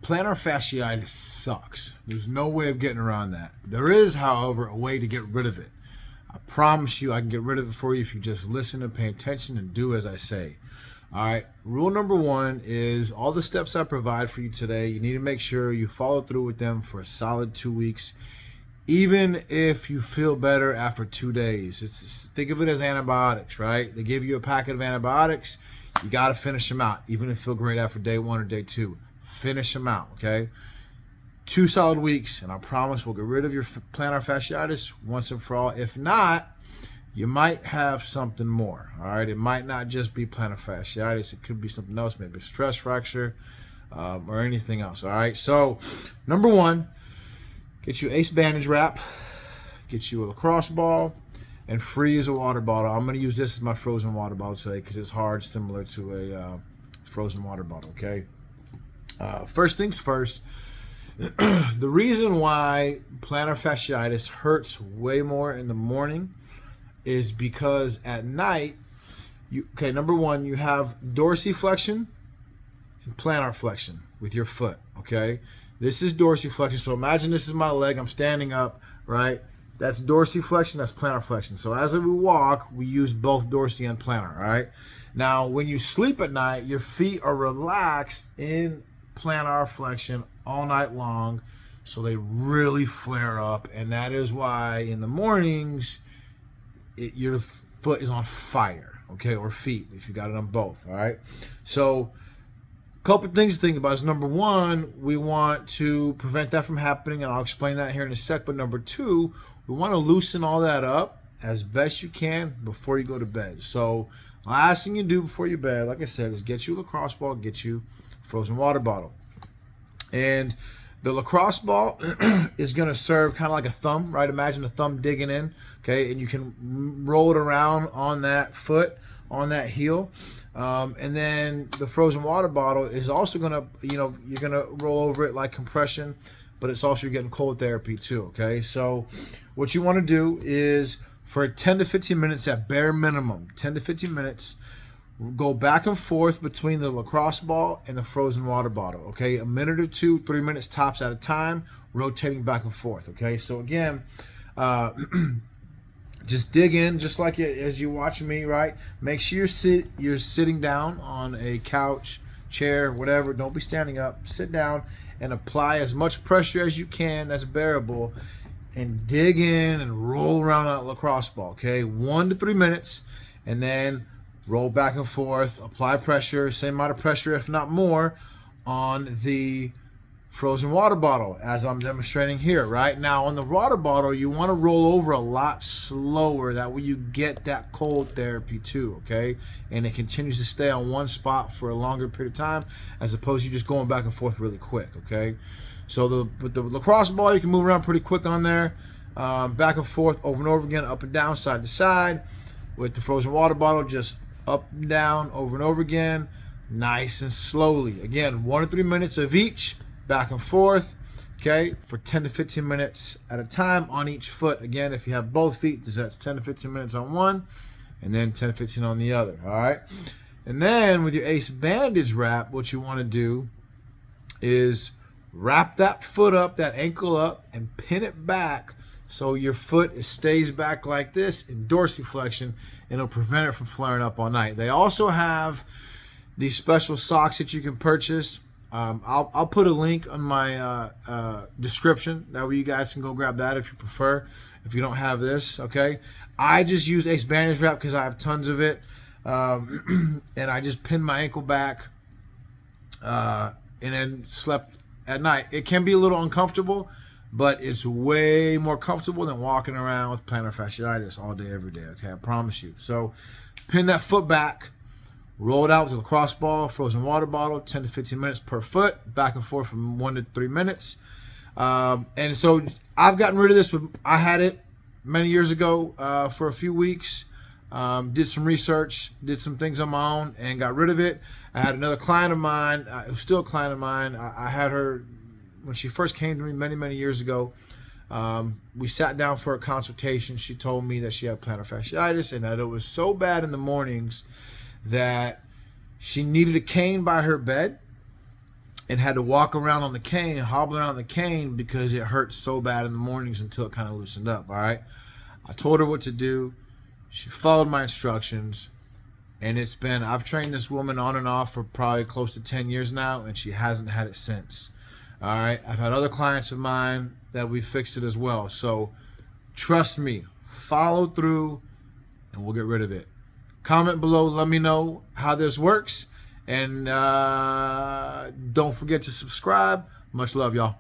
Plantar fasciitis sucks. There's no way of getting around that. There is, however, a way to get rid of it. I promise you I can get rid of it for you if you just listen and pay attention and do as I say. All right, rule number one is all the steps I provide for you today, you need to make sure you follow through with them for a solid 2 weeks, even if you feel better after 2 days. Think of it as antibiotics, right? They give you a packet of antibiotics. You got to finish them out, even if you feel great after day 1 or day 2. Finish them out, okay? 2 solid weeks, and I promise we'll get rid of your plantar fasciitis once and for all. If not, you might have something more, all right? It might not just be plantar fasciitis. It could be something else, maybe a stress fracture or anything else, all right? So, number one, get you an ace bandage wrap, get you a lacrosse ball, and freeze a water bottle. I'm going to use this as my frozen water bottle today because it's hard, similar to a frozen water bottle, okay? First things first, the reason why plantar fasciitis hurts way more in the morning is because at night, number one, you have dorsiflexion and plantar flexion with your foot, okay? This is dorsiflexion, so imagine this is my leg, I'm standing up, right? That's dorsiflexion, that's plantar flexion. So as we walk, we use both dorsi and plantar, all right? Now, when you sleep at night, your feet are relaxed in plantar flexion all night long, so they really flare up, and that is why in the mornings, your foot is on fire, okay, or feet, if you got it on both, all right? So a couple things to think about is, number one, we want to prevent that from happening, and I'll explain that here in a sec. But number two, we want to loosen all that up as best you can before you go to bed. So last thing you do before you bed, like I said, is get you a lacrosse ball, get you a frozen water bottle. And the lacrosse ball is going to serve kind of like a thumb, right? Imagine a thumb digging in, okay? And you can roll it around on that foot, on that heel. And then the frozen water bottle is also going to, you're going to roll over it like compression, but it's also getting cold therapy too, okay? So what you want to do is for 10 to 15 minutes at bare minimum, 10 to 15 minutes, go back and forth between the lacrosse ball and the frozen water bottle, okay? A minute or 2, 3 minutes tops at a time, rotating back and forth, okay? So again, just dig in, just like as you watch me, right? Make sure you're sitting down on a couch, chair, whatever. Don't be standing up. Sit down and apply as much pressure as you can that's bearable, and dig in and roll around that lacrosse ball, okay? 1 to 3 minutes, and then roll back and forth, apply pressure, same amount of pressure, if not more, on the frozen water bottle, as I'm demonstrating here, right? Now, on the water bottle, you want to roll over a lot slower. That way you get that cold therapy too, okay? And it continues to stay on one spot for a longer period of time, as opposed to you just going back and forth really quick, okay? So with the lacrosse ball, you can move around pretty quick on there, back and forth, over and over again, up and down, side to side. With the frozen water bottle, just up and down, over and over again, nice and slowly. Again, 1 to 3 minutes of each, back and forth, okay, for 10 to 15 minutes at a time on each foot. Again, if you have both feet, that's 10 to 15 minutes on one, and then 10 to 15 on the other, all right? And then with your ace bandage wrap, what you want to do is wrap that foot up, that ankle up, and pin it back so your foot stays back like this in dorsiflexion, and it'll prevent it from flaring up all night. They also have these special socks that you can purchase. I'll put a link on my description. That way you guys can go grab that if you prefer, if you don't have this, okay? I just use ace bandage wrap because I have tons of it. And I just pinned my ankle back and then slept at night. It can be a little uncomfortable, but it's way more comfortable than walking around with plantar fasciitis all day, every day, okay? I promise you. So pin that foot back, roll it out with a lacrosse ball, frozen water bottle, 10 to 15 minutes per foot, back and forth from 1 to 3 minutes. And so I've gotten rid of this. I had it many years ago for a few weeks, did some research, did some things on my own, and got rid of it. I had another client of mine, who's still a client of mine. I had her when she first came to me many years ago. We sat down for a consultation. She told me that she had plantar fasciitis and that it was so bad in the mornings that she needed a cane by her bed, and had to walk around on the cane, hobble around the cane because it hurt so bad in the mornings until it kind of loosened up. All right. I told her what to do. She followed my instructions. And I've trained this woman on and off for probably close to 10 years now, and she hasn't had it since. All right. I've had other clients of mine that we fixed it as well. So trust me, follow through, and we'll get rid of it. Comment below. Let me know how this works. And don't forget to subscribe. Much love, y'all.